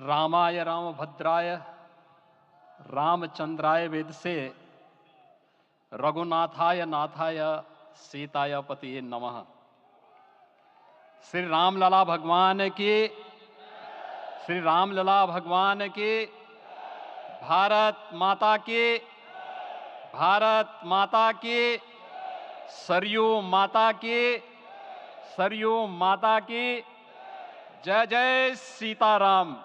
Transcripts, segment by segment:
रामाय रामभद्राय रामचंद्राय वेदसे रघुनाथाय नाथाय सीताय पतिये नमः। श्री रामलला भगवान की, श्री रामलला भगवान की, भारत माता की, भारत माता की, सरयू माता की, सरयू माता की, जय जय सीताराम।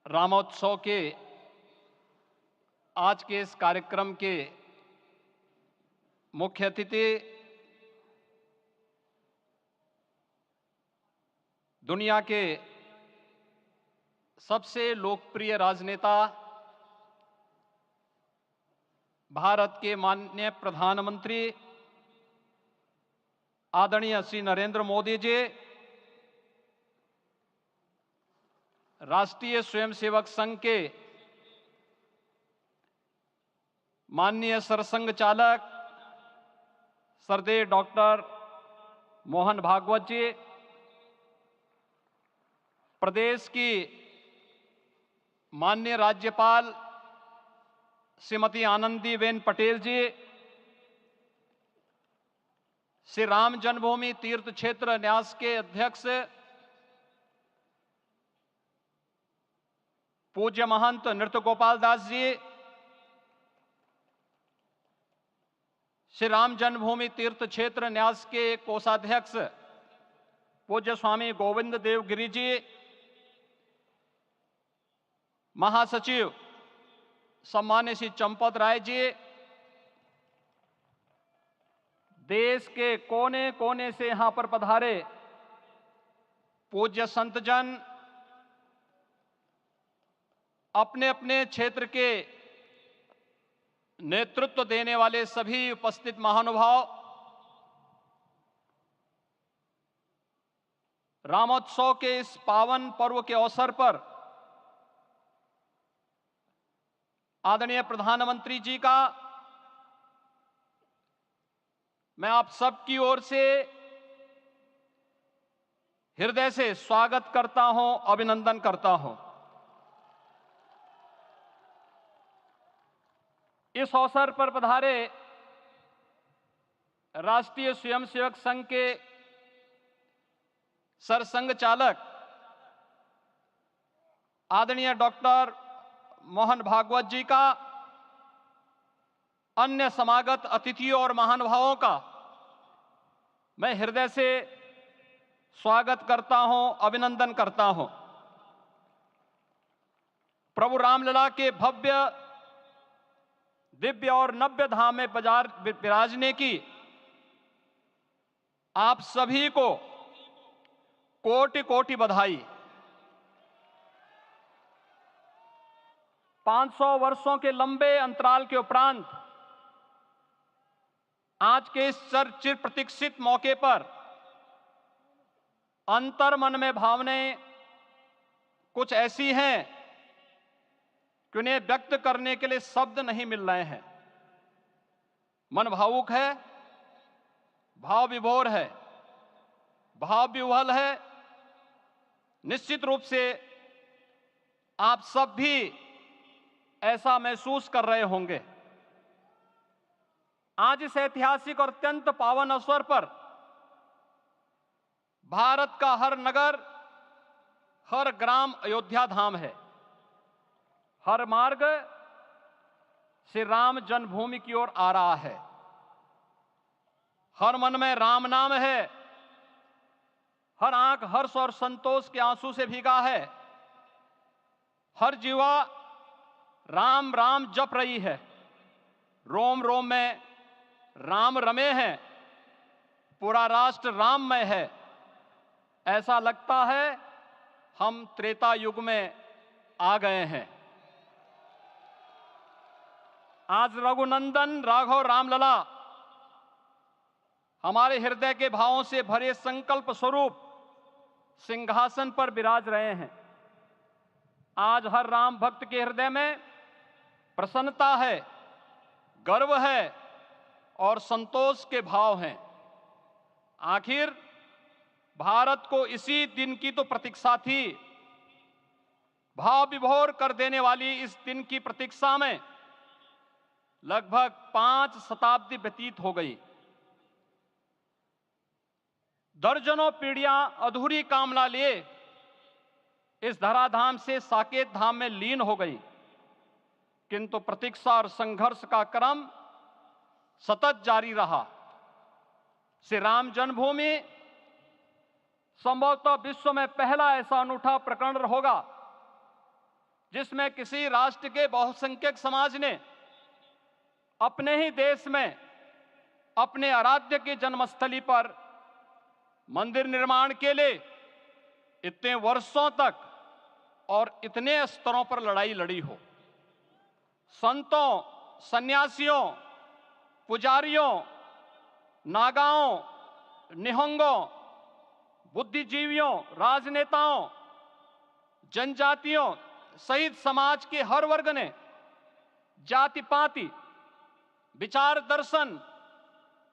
रामोत्सव के आज के इस कार्यक्रम के मुख्य अतिथि दुनिया के सबसे लोकप्रिय राजनेता भारत के माननीय प्रधानमंत्री आदरणीय श्री नरेंद्र मोदी जी, राष्ट्रीय स्वयंसेवक संघ के माननीय सरसंघ चालक श्रद्धेय डॉक्टर मोहन भागवत जी, प्रदेश की माननीय राज्यपाल श्रीमती आनंदीबेन पटेल जी, श्री राम जन्मभूमि तीर्थ क्षेत्र न्यास के अध्यक्ष पूज्य महंत नृत्य गोपाल दास जी, श्री राम जन्मभूमि तीर्थ क्षेत्र न्यास के कोषाध्यक्ष पूज्य स्वामी गोविंद देव गिरि जी, महासचिव सम्मान्य श्री चंपत राय जी, देश के कोने कोने से यहां पर पधारे पूज्य संतजन, अपने अपने क्षेत्र के नेतृत्व देने वाले सभी उपस्थित महानुभाव, रामोत्सव के इस पावन पर्व के अवसर पर आदरणीय प्रधानमंत्री जी का मैं आप सबकी ओर से हृदय से स्वागत करता हूं, अभिनंदन करता हूं। इस अवसर पर पधारे राष्ट्रीय स्वयंसेवक संघ के सरसंघ चालक आदरणीय डॉक्टर मोहन भागवत जी का, अन्य समागत अतिथियों और महानुभावों का मैं हृदय से स्वागत करता हूं, अभिनंदन करता हूं। प्रभु रामलला के भव्य दिव्य और नव्य धाम में विराजने की आप सभी को कोटि कोटि बधाई। 500 वर्षों के लंबे अंतराल के उपरांत आज के इस चिर प्रतीक्षित मौके पर अंतर मन में भावनाएं कुछ ऐसी हैं कि उन्हें व्यक्त करने के लिए शब्द नहीं मिल रहे हैं। मन भावुक है, भाव विभोर है, भाव विह्वल है। निश्चित रूप से आप सब भी ऐसा महसूस कर रहे होंगे। आज इस ऐतिहासिक और अत्यंत पावन अवसर पर भारत का हर नगर, हर ग्राम अयोध्या धाम है। हर मार्ग श्री राम जन्मभूमि की ओर आ रहा है। हर मन में राम नाम है, हर आंख हर्ष और संतोष के आंसू से भीगा है। हर जीवा राम राम जप रही है, रोम रोम में राम रमे हैं, पूरा राष्ट्र राममय है। ऐसा लगता है हम त्रेता युग में आ गए हैं। आज रघुनंदन राघव रामलला हमारे हृदय के भावों से भरे संकल्प स्वरूप सिंहासन पर विराज रहे हैं। आज हर राम भक्त के हृदय में प्रसन्नता है, गर्व है और संतोष के भाव हैं। आखिर भारत को इसी दिन की तो प्रतीक्षा थी। भाव विभोर कर देने वाली इस दिन की प्रतीक्षा में लगभग 5 शताब्दी व्यतीत हो गई। दर्जनों पीढ़ियां अधूरी कामना लिए इस धराधाम से साकेत धाम में लीन हो गई, किंतु प्रतीक्षा और संघर्ष का क्रम सतत जारी रहा। श्री राम जन्मभूमि संभवतः विश्व में पहला ऐसा अनूठा प्रकरण होगा जिसमें किसी राष्ट्र के बहुसंख्यक समाज ने अपने ही देश में अपने आराध्य की जन्मस्थली पर मंदिर निर्माण के लिए इतने वर्षों तक और इतने स्तरों पर लड़ाई लड़ी हो। संतों, सन्यासियों, पुजारियों, नागाओं, निहंगों, बुद्धिजीवियों, राजनेताओं, जनजातियों सहित समाज के हर वर्ग ने जाति पाति, विचार दर्शन,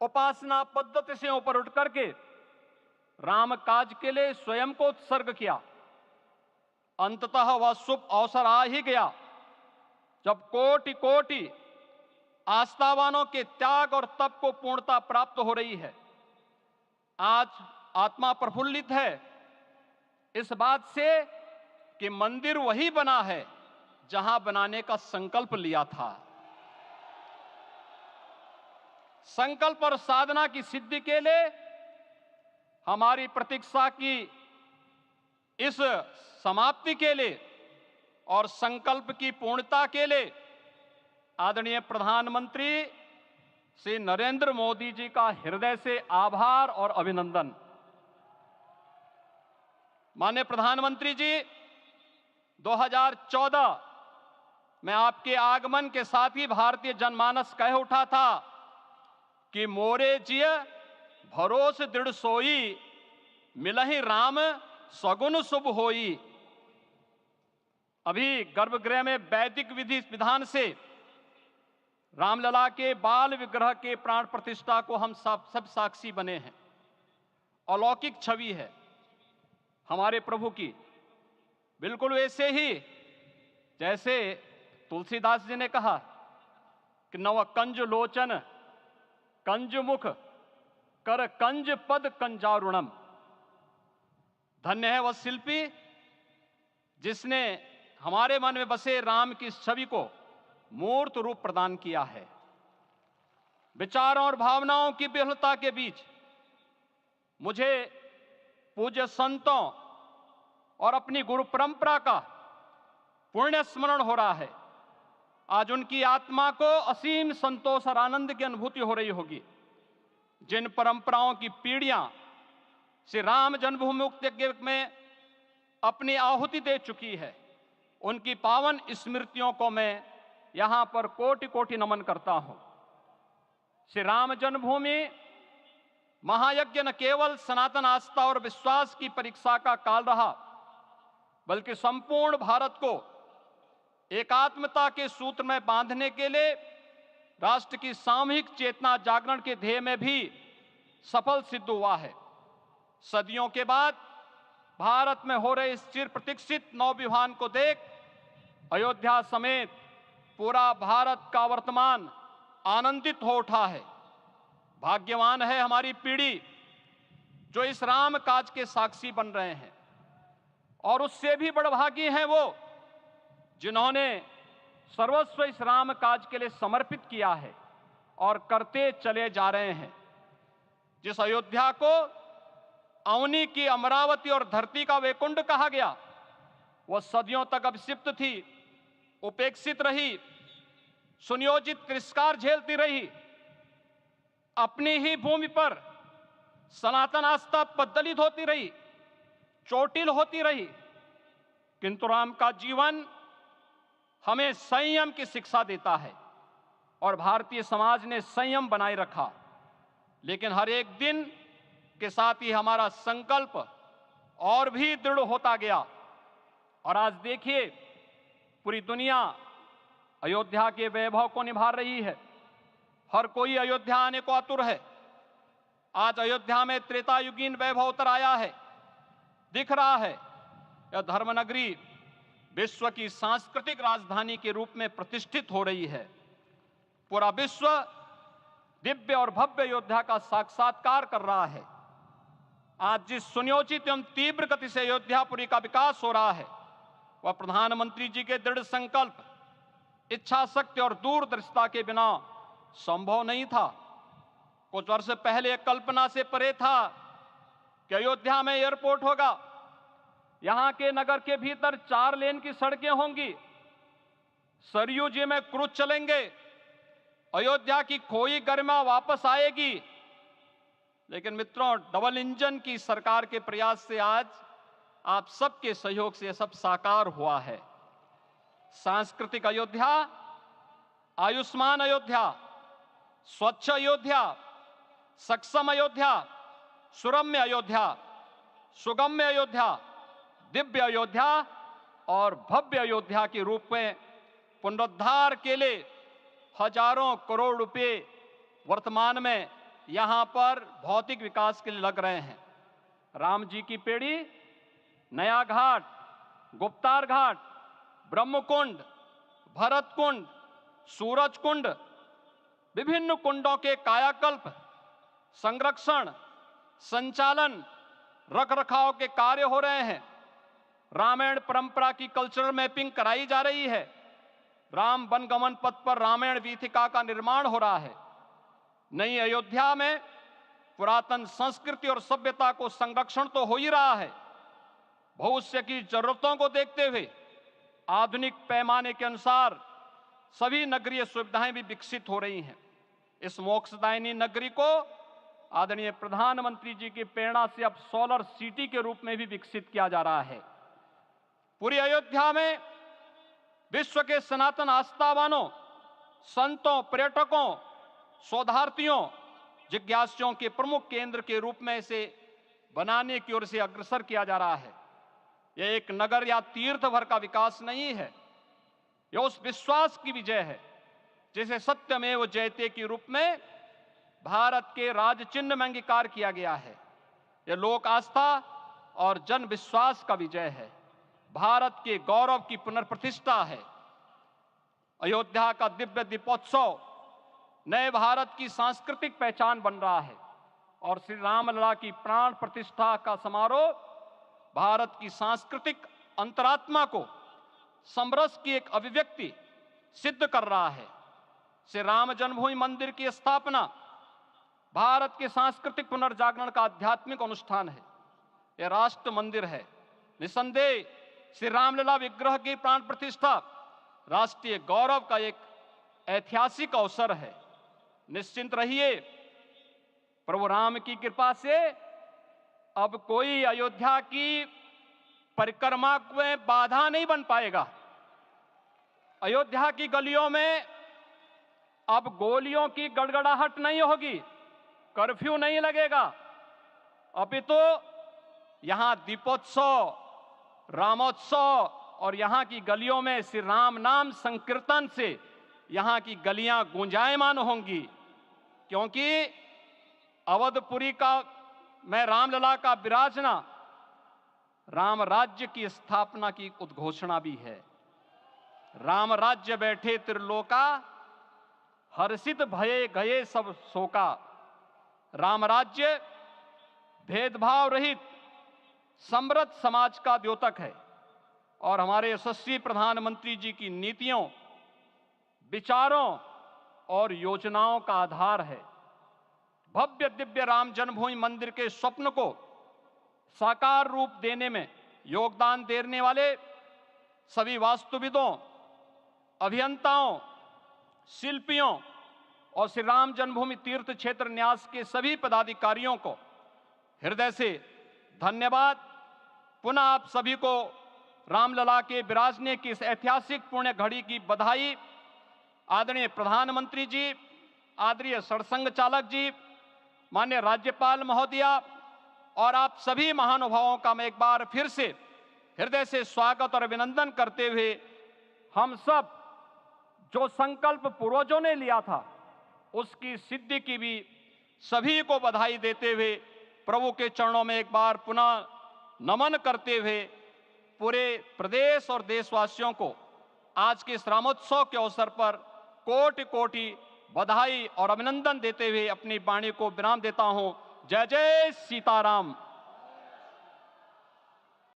उपासना पद्धति से ऊपर उठ करके राम काज के लिए स्वयं को उत्सर्ग किया। अंततः वह शुभ अवसर आ ही गया जब कोटि कोटि आस्थावानों के त्याग और तप को पूर्णता प्राप्त हो रही है। आज आत्मा प्रफुल्लित है इस बात से कि मंदिर वही बना है जहां बनाने का संकल्प लिया था। संकल्प और साधना की सिद्धि के लिए हमारी प्रतीक्षा की इस समाप्ति के लिए और संकल्प की पूर्णता के लिए आदरणीय प्रधानमंत्री श्री नरेंद्र मोदी जी का हृदय से आभार और अभिनंदन। माननीय प्रधानमंत्री जी, 2014 में आपके आगमन के साथ ही भारतीय जनमानस कह उठा था कि मोरे जिय भरोस दृढ़ सोई, मिलहि राम सगुन शुभ होई। अभी गर्भगृह में वैदिक विधि विधान से रामलला के बाल विग्रह के प्राण प्रतिष्ठा को हम सब साक्षी बने हैं। अलौकिक छवि है हमारे प्रभु की, बिल्कुल वैसे ही जैसे तुलसीदास जी ने कहा कि नव कंज लोचन कंज मुख कर कंज पद कंजारुणम। धन्य है वह शिल्पी जिसने हमारे मन में बसे राम की छवि को मूर्त रूप प्रदान किया है। विचारों और भावनाओं की विहलता के बीच मुझे पूज्य संतों और अपनी गुरु परंपरा का पुण्य स्मरण हो रहा है। आज उनकी आत्मा को असीम संतोष और आनंद की अनुभूति हो रही होगी। जिन परंपराओं की पीढ़ियां श्री राम जन्मभूमि मुक्ति यज्ञ में अपनी आहुति दे चुकी है, उनकी पावन स्मृतियों को मैं यहां पर कोटि कोटि नमन करता हूं। श्री राम जन्मभूमि महायज्ञ न केवल सनातन आस्था और विश्वास की परीक्षा का काल रहा, बल्कि संपूर्ण भारत को एकात्मता के सूत्र में बांधने के लिए राष्ट्र की सामूहिक चेतना जागरण के ध्येय में भी सफल सिद्ध हुआ है। सदियों के बाद भारत में हो रहे इस चिर प्रतीक्षित नवविवाह को देख अयोध्या समेत पूरा भारत का वर्तमान आनंदित हो उठा है। भाग्यवान है हमारी पीढ़ी जो इस राम काज के साक्षी बन रहे हैं, और उससे भी बड़भागी हैं वो जिन्होंने सर्वस्व इस राम काज के लिए समर्पित किया है और करते चले जा रहे हैं। जिस अयोध्या को अवनी की अमरावती और धरती का वैकुंठ कहा गया, वह सदियों तक अभिषिप्त थी, उपेक्षित रही, सुनियोजित तिरस्कार झेलती रही। अपनी ही भूमि पर सनातन आस्था पद्दलित होती रही, चोटिल होती रही, किंतु राम का जीवन हमें संयम की शिक्षा देता है और भारतीय समाज ने संयम बनाए रखा। लेकिन हर एक दिन के साथ ही हमारा संकल्प और भी दृढ़ होता गया, और आज देखिए पूरी दुनिया अयोध्या के वैभव को निभा रही है। हर कोई अयोध्या आने को आतुर है। आज अयोध्या में त्रेतायुगीन वैभव उतर आया है। दिख रहा है यह धर्मनगरी विश्व की सांस्कृतिक राजधानी के रूप में प्रतिष्ठित हो रही है। पूरा विश्व दिव्य और भव्य अयोध्या का साक्षात्कार कर रहा है। आज जिस सुनियोजित एवं तीव्र गति से अयोध्यापुरी का विकास हो रहा है वह प्रधानमंत्री जी के दृढ़ संकल्प, इच्छा शक्ति और दूरदर्शिता के बिना संभव नहीं था। कुछ वर्ष पहले कल्पना से परे था कि अयोध्या में एयरपोर्ट होगा, यहां के नगर के भीतर 4 लेन की सड़कें होंगी, सरयू जी में क्रूज चलेंगे, अयोध्या की खोई गरिमा वापस आएगी। लेकिन मित्रों, डबल इंजन की सरकार के प्रयास से आज आप सबके सहयोग से यह सब साकार हुआ है। सांस्कृतिक अयोध्या, आयुष्मान अयोध्या, स्वच्छ अयोध्या, सक्षम अयोध्या, सुरम्य अयोध्या, सुगम्य अयोध्या, दिव्य अयोध्या और भव्य अयोध्या के रूप में पुनरुद्धार के लिए हजारों करोड़ रुपए वर्तमान में यहां पर भौतिक विकास के लिए लग रहे हैं। राम जी की पेड़ी, नया घाट, गुप्तार घाट, ब्रह्मकुंड, भरत कुंड, सूरज कुंड, विभिन्न कुंडों के कायाकल्प, संरक्षण, संचालन, रखरखाव के कार्य हो रहे हैं। रामायण परंपरा की कल्चरल मैपिंग कराई जा रही है। राम वनगमन पथ पर रामायण वीथिका का निर्माण हो रहा है। नई अयोध्या में पुरातन संस्कृति और सभ्यता को संरक्षण तो हो ही रहा है, भविष्य की जरूरतों को देखते हुए आधुनिक पैमाने के अनुसार सभी नगरीय सुविधाएं भी विकसित हो रही हैं। इस मोक्षदायिनी नगरी को आदरणीय प्रधानमंत्री जी की प्रेरणा से अब सोलर सिटी के रूप में भी विकसित किया जा रहा है। पूरी अयोध्या में विश्व के सनातन आस्थावानों, संतों, पर्यटकों, शोधार्थियों, जिज्ञासुओं के प्रमुख केंद्र के रूप में इसे बनाने की ओर से अग्रसर किया जा रहा है। यह एक नगर या तीर्थ भर का विकास नहीं है, यह उस विश्वास की विजय है जिसे सत्यमेव जयते के रूप में भारत के राज चिन्ह में अंगीकार किया गया है। यह लोक आस्था और जन विश्वास का विजय है, भारत के गौरव की पुनर्प्रतिष्ठा है। अयोध्या का दिव्य दीपोत्सव नए भारत की सांस्कृतिक पहचान बन रहा है और श्री रामलला की प्राण प्रतिष्ठा का समारोह भारत की सांस्कृतिक अंतरात्मा को समरस की एक अभिव्यक्ति सिद्ध कर रहा है। श्री राम जन्मभूमि मंदिर की स्थापना भारत के सांस्कृतिक पुनर्जागरण का आध्यात्मिक अनुष्ठान है। यह राष्ट्र मंदिर है। निसंदेह श्री रामलला विग्रह की प्राण प्रतिष्ठा राष्ट्रीय गौरव का एक ऐतिहासिक अवसर है। निश्चिंत रहिए, प्रभु राम की कृपा से अब कोई अयोध्या की परिक्रमा में बाधा नहीं बन पाएगा। अयोध्या की गलियों में अब गोलियों की गड़गड़ाहट नहीं होगी, कर्फ्यू नहीं लगेगा। अपितु यहां दीपोत्सव, रामोत्सव और यहां की गलियों में श्री राम नाम संकीर्तन से यहां की गलियां गुंजायमान होंगी, क्योंकि अवधपुरी का में रामलला का विराजना राम राज्य की स्थापना की उद्घोषणा भी है। राम राज्य बैठे त्रिलोका, हर्षित भये गए सब शोका। राम राज्य भेदभाव रहित समृद्ध समाज का द्योतक है और हमारे यशस्वी प्रधानमंत्री जी की नीतियों, विचारों और योजनाओं का आधार है। भव्य दिव्य राम जन्मभूमि मंदिर के स्वप्न को साकार रूप देने में योगदान देने वाले सभी वास्तुविदों, अभियंताओं, शिल्पियों और श्री राम जन्मभूमि तीर्थ क्षेत्र न्यास के सभी पदाधिकारियों को हृदय से धन्यवाद। पुनः आप सभी को रामलला के विराजने की इस ऐतिहासिक पुण्य घड़ी की बधाई। आदरणीय प्रधानमंत्री जी, आदरणीय सरसंघ चालक जी, माननीय राज्यपाल महोदया और आप सभी महानुभावों का मैं एक बार फिर से हृदय से स्वागत और अभिनंदन करते हुए हम सब जो संकल्प पूर्वजों ने लिया था उसकी सिद्धि की भी सभी को बधाई देते हुए प्रभु के चरणों में एक बार पुनः नमन करते हुए पूरे प्रदेश और देशवासियों को आज के इस रामोत्सव के अवसर पर कोटि कोटि बधाई और अभिनंदन देते हुए अपनी वाणी को विराम देता हूं। जय जय सीताराम।